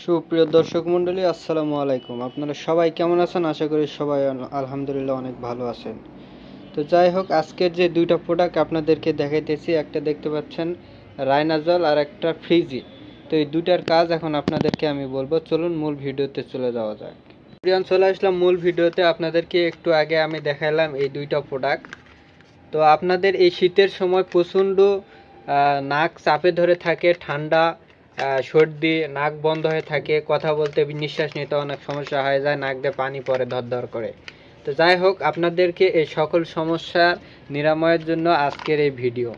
সুপ্রিয় দর্শক মণ্ডলী, আসসালামু আলাইকুম। আপনারা সবাই কেমন আছেন? আশা করি সবাই আলহামদুলিল্লাহ অনেক ভালো আছেন। তো যাই হোক, আজকের যে দুইটা প্রোডাক্ট আপনাদেরকে দেখাইতেছি, একটা দেখতে পাচ্ছেন রাইনাজল আর একটা ফ্রিজি। তো এই দুইটার কাজ এখন আপনাদেরকে আমি বলবো। চলুন মূল ভিডিওতে চলে যাওয়া যাক। চলে আসলাম মূল ভিডিওতে। আপনাদেরকে একটু আগে আমি দেখাইলাম এই দুইটা প্রোডাক্ট। তো আপনাদের এই শীতের সময় প্রচণ্ড নাক চাপে ধরে থাকে, ঠান্ডা, সর্দি, নাক বন্ধ হয়ে থাকে, কথা বলতে নিঃশ্বাস নিতে অনেক সমস্যা হয়ে যায়, নাক দিয়ে পানি পড়ে ধর করে। তো যাই হোক, আপনাদেরকে এই সকল সমস্যা নিরাময়ের জন্য আজকের এই ভিডিও।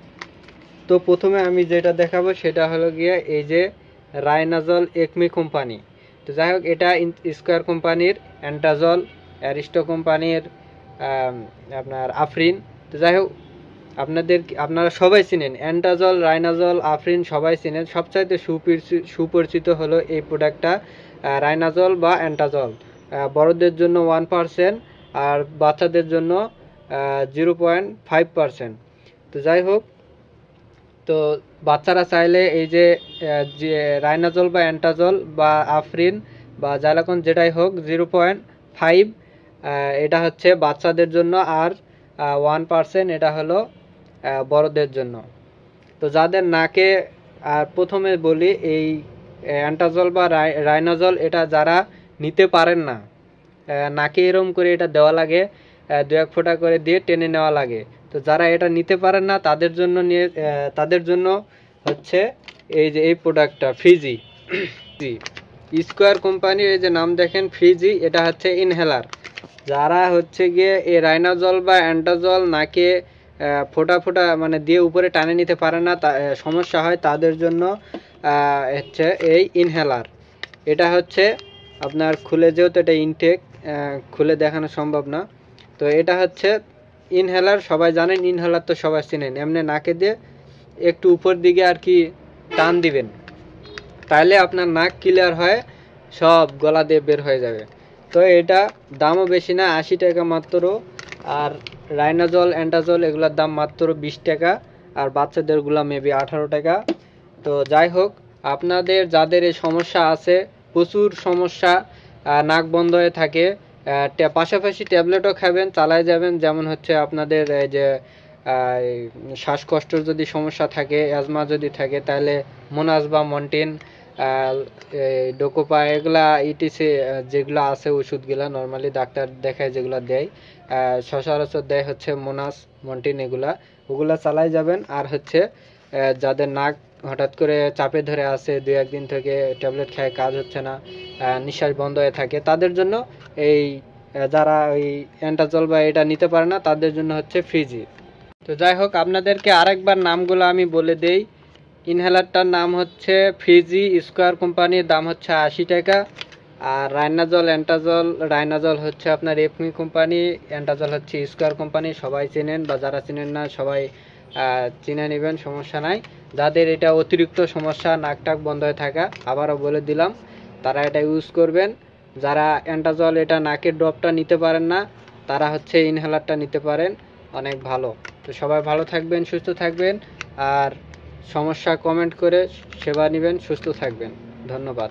তো প্রথমে আমি যেটা দেখাবো সেটা হলো গিয়ে এই যে রাইনাজল একমি কোম্পানি। তো যাই হোক, এটা স্কোয়ার কোম্পানির অ্যান্টাজল, অ্যারিস্টো কোম্পানির আপনার আফরিন। তো যাই হোক, আপনারা সবাই চিনেন অ্যান্টাজল, রাইনাজল, আফরিন সবাই চিনেন। সবচাইতে সুপরিচিত হলো এই প্রোডাক্টটা রাইনাজল বা অ্যান্টাজল। বড়দের জন্য 1% আর বাচ্চাদের জন্য 0.5%। তো যাই হোক, তো বাচ্চারা চাইলে এই যে রাইনাজল বা অ্যান্টাজল বা আফরিন বা জালাকন যেটাই হোক 0.5, এটা হচ্ছে বাচ্চাদের জন্য, আর 1% এটা হলো বড়দের জন্য। তো যাদের নাকে, আর প্রথমে বলি এই অ্যান্টাজল বা রাইনাজল এটা যারা নিতে পারেন না, নাকে এরম করে এটা দেওয়া লাগে, 2-1 ফোঁটা করে দিয়ে টেনে নেওয়া লাগে। তো যারা এটা নিতে পারেন না তাদের জন্য হচ্ছে এই যে এই প্রোডাক্টটা ফ্রিজি। স্কোয়ার কোম্পানির এই যে নাম দেখেন ফ্রিজি, এটা হচ্ছে ইনহেলার। যারা হচ্ছে গিয়ে এই রাইনাজল বা অ্যান্টাজল নাকে ফোঁটা ফোঁটা মানে দিয়ে উপরে টানে নিতে পারে না, সমস্যা হয়, তাদের জন্য হচ্ছে এই ইনহেলার। এটা হচ্ছে আপনার খুলে, যেহেতু এটা ইনটেক, খুলে দেখানো সম্ভব না। তো এটা হচ্ছে ইনহেলার, সবাই জানেন ইনহেলার, তো সবাই চিনেন। এমনি নাকে দিয়ে একটু উপর দিকে আর কি টান দিবেন, তাহলে আপনার নাক ক্লিয়ার হয়, সব গলা দিয়ে বের হয়ে যাবে। তো এটা দামও বেশি না, 80 টাকা মাত্র। আর রাইনাজল, অ্যান্টাজল এগুলোর দাম মাত্র 20 টাকা, আর বাচ্চাদেরগুলো মেবি 18 টাকা। তো যাই হোক, আপনাদের যাদের এই সমস্যা আছে, প্রচুর সমস্যা, নাক বন্ধ হয়ে থাকে, পাশাপাশি ট্যাবলেটও খাবেন, চালায় যাবেন। যেমন হচ্ছে আপনাদের এই যে শ্বাসকষ্টর যদি সমস্যা থাকে, অ্যাজমা যদি থাকে, তাহলে মোনাস বা মন্টিন, ডোকোপা, এগুলা ইটিসি যেগুলো আছে ওষুধগুলা নর্মালি ডাক্তার দেখায় যেগুলো দেয়, সচরাচর দেয় হচ্ছে মোনাস, মন্টিন, ওগুলা চালাই যাবেন। আর হচ্ছে যাদের নাক হঠাৎ করে চাপে ধরে আছে, 2-1 দিন থেকে ট্যাবলেট খায়, কাজ হচ্ছে না, নিঃশ্বাস বন্ধ হয়ে থাকে, তাদের জন্য এই যারা ওই অ্যান্টাজল বা এটা নিতে পারে না, তাদের জন্য হচ্ছে ফ্রিজি। তো যাই হোক, আপনাদেরকে আরেকবার নামগুলো আমি বলে দেই। ইনহেলারটার নাম হচ্ছে ফ্রিজি, স্কোয়ার কোম্পানির, দাম হচ্ছে 80 টাকা। আর রাইনাজল হচ্ছে আপনার এপমি কোম্পানি, অ্যান্টাজল হচ্ছে স্কোয়ার কোম্পানি। সবাই চেনেন, বা যারা চেনেন না সবাই চিনে নেবেন, সমস্যা নাই। যাদের এটা অতিরিক্ত সমস্যা, নাক টাক বন্ধ হয়ে থাকা, আবারও বলে দিলাম, তারা এটা ইউজ করবেন। যারা অ্যান্টাজল এটা নাকের ড্রপটা নিতে পারেন না, তারা হচ্ছে ইনহেলারটা নিতে পারেন, অনেক ভালো। তো সবাই ভালো থাকবেন, সুস্থ থাকবেন, আর সমস্যা কমেন্ট করে সেবা নেবেন, সুস্থ থাকবেন। ধন্যবাদ।